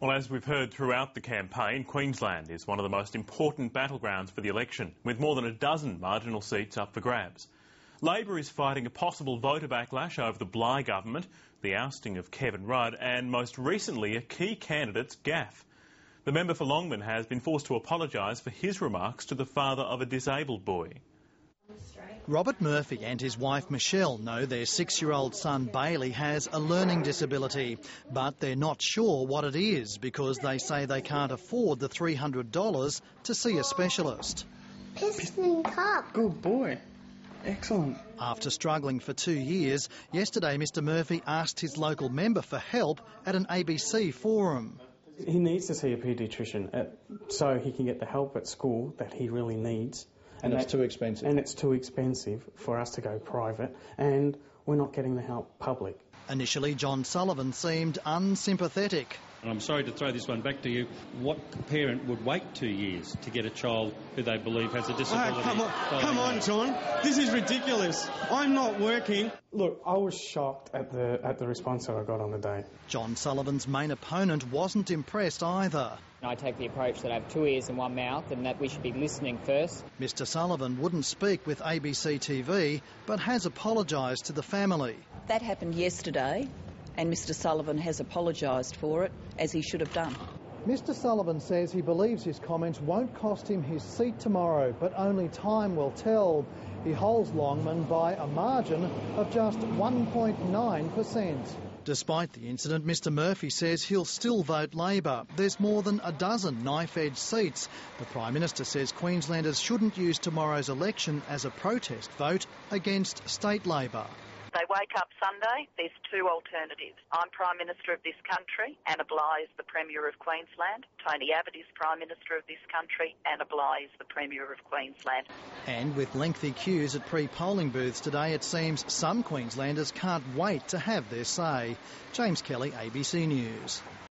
Well, as we've heard throughout the campaign, Queensland is one of the most important battlegrounds for the election, with more than a dozen marginal seats up for grabs. Labor is fighting a possible voter backlash over the Bligh government, the ousting of Kevin Rudd and, most recently, a key candidate's gaffe. The member for Longman has been forced to apologise for his remarks to the father of a disabled boy. Robert Murphy and his wife Michelle know their 6-year-old son Bailey has a learning disability, but they're not sure what it is because they say they can't afford the $300 to see a specialist. Piston cup. Good boy. Excellent. After struggling for 2 years, yesterday Mr Murphy asked his local member for help at an ABC forum. He needs to see a paediatrician so he can get the help at school that he really needs. And that's too expensive. And it's too expensive for us to go private, and we're not getting the help public. Initially, John Sullivan seemed unsympathetic. I'm sorry to throw this one back to you. What parent would wait 2 years to get a child who they believe has a disability? Oh, come on, John. This is ridiculous. I'm not working. Look, I was shocked at the response that I got on the day. John Sullivan's main opponent wasn't impressed either. I take the approach that I have 2 ears and 1 mouth and that we should be listening first. Mr Sullivan wouldn't speak with ABC TV, but has apologised to the family. That happened yesterday, and Mr Sullivan has apologised for it, as he should have done. Mr Sullivan says he believes his comments won't cost him his seat tomorrow, but only time will tell. He holds Longman by a margin of just 1.9%. Despite the incident, Mr Murphy says he'll still vote Labor. There's more than a dozen knife-edge seats. The Prime Minister says Queenslanders shouldn't use tomorrow's election as a protest vote against state Labor. They wake up Sunday, there's 2 alternatives. I'm Prime Minister of this country, Anna Bligh is the Premier of Queensland. Tony Abbott is Prime Minister of this country, Anna Bligh is the Premier of Queensland. And with lengthy queues at pre-polling booths today, it seems some Queenslanders can't wait to have their say. James Kelly, ABC News.